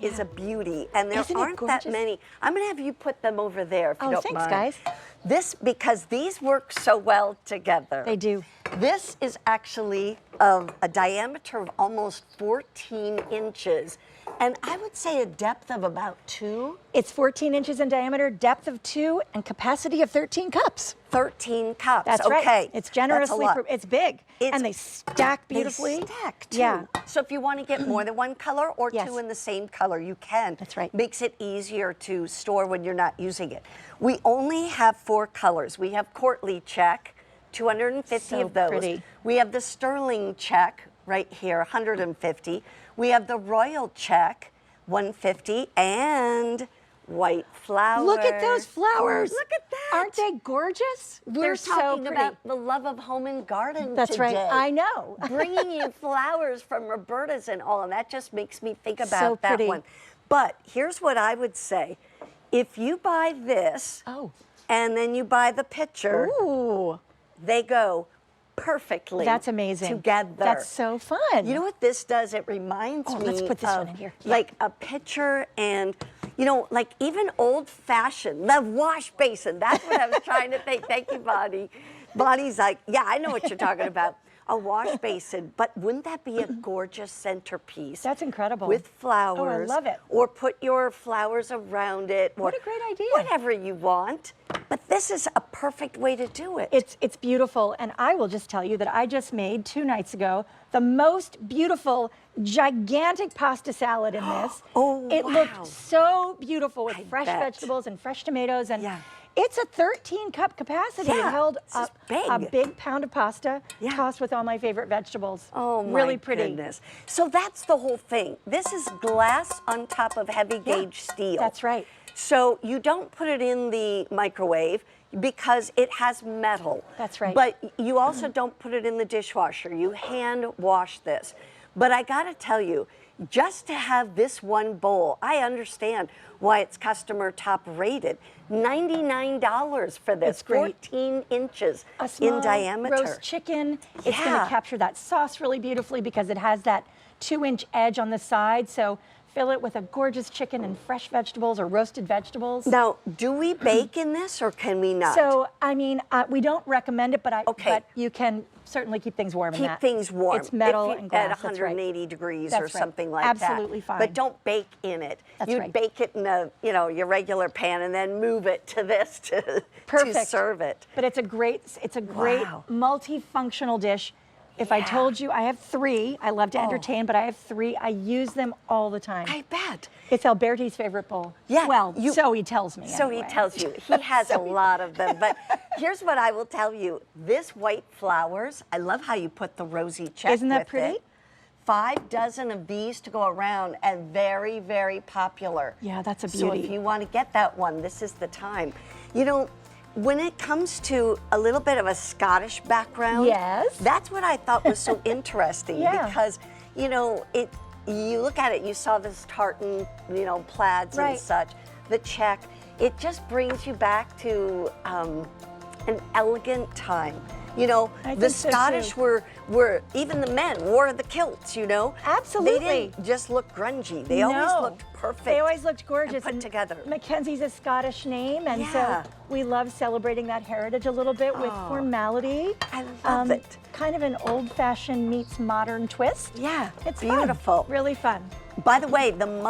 is a beauty, and there Isn't it aren't that gorgeous? many. I'm gonna have you put them over there if you don't thanks, mind. guys. Because these work so well together. They do. This is actually of a diameter of almost 14 inches, and I would say a depth of about 2. It's 14 inches in diameter, depth of 2, and capacity of 13 cups. 13 cups. That's okay. right. It's generously, That's a lot. it's big, It's- and they stack beautifully. They stack too. Yeah. So if you want to get more than one color or Yes. 2 in the same color, you can. That's right. Makes it easier to store when you're not using it. We only have 4 colors. We have Courtly check, 250 So of those. pretty. We have the Sterling check right here, 150. We have the Royal check, 150, and white flowers. Look at those flowers. Look at that. Aren't they gorgeous? We're They're so talking pretty. about the love of home and garden That's today. right. I know. Bringing you flowers from Roberta's and all, and that just makes me think about So that pretty. one. But here's what I would say. If you buy this Oh. and then you buy the picture, Ooh. they go perfectly That's amazing. together. That's so fun. You know what this does? It reminds me let's put this of one in here. Yeah. like a picture and, you know, like even old-fashioned, the wash basin. That's what I was trying to think. Thank you, Bonnie. Bonnie's like, yeah, I know what you're talking about. A wash basin, but wouldn't that be a gorgeous centerpiece? That's incredible. With flowers. Oh, I love it. Or put your flowers around it. Or What a great idea. Whatever you want. But this is a perfect way to do it. It's beautiful, and I will just tell you that I just made 2 nights ago the most beautiful, gigantic pasta salad in this. Oh, it wow. looked so beautiful with I fresh bet. vegetables and fresh tomatoes, and Yeah. it's a 13-cup capacity. Yeah, It held this is a big. big pound of pasta, Yeah. tossed with all my favorite vegetables. Oh, my really pretty. goodness. So that's the whole thing. This is glass on top of heavy gauge steel. That's right. So you don't put it in the microwave because it has metal. That's right. But you also don't put it in the dishwasher. You hand wash this. But I gotta tell you, just to have this one bowl, I understand why it's customer top rated. $99 for this, It's great. 14 inches A small in diameter. roast chicken. It's going Yeah. to capture that sauce really beautifully because it has that 2-inch edge on the side. So fill it with a gorgeous chicken and fresh vegetables or roasted vegetables. Now, do we bake in this or can we not? So, I mean, we don't recommend it, but Okay. but you can certainly keep things warm in keep that. things warm. It's metal If you- and glass. at that's right. 180 degrees That's or right. something like that. Absolutely fine. But don't bake in it. That's You'd right. bake it in a, you know, your regular pan and then move it to this to Perfect. serve it. But it's a great Wow. multifunctional dish. If I Yeah. told you I have 3, I love to entertain, but I have 3. I use them all the time. I bet. It's Alberti's favorite bowl. Yeah, Well, you- so he tells me. So anyway. he tells you. He has a lot of them. But here's what I will tell you. This white flowers, I love how you put the rosy check Isn't that with pretty? it. 5 dozen of these to go around and very, very popular. Yeah, that's a So if beauty. you want to get that one, this is the time. You know, when it comes to a little bit of a Scottish background, Yes. that's what I thought was so interesting Yeah. because, you know, you look at it, you saw this tartan, you know, plaids and Right. such, the check, it just brings you back to an elegant time. You know, I the think so, Scottish too. were, even the men wore the kilts, you know? Absolutely. They didn't just look grungy. They always No. looked perfect. They always looked gorgeous. put together. Mackenzie's a Scottish name, and Yeah. so we love celebrating that heritage a little bit with Oh. formality. I love it. Kind of an old-fashioned meets modern twist. Yeah, It's beautiful. fun. Really fun. By the way, the mug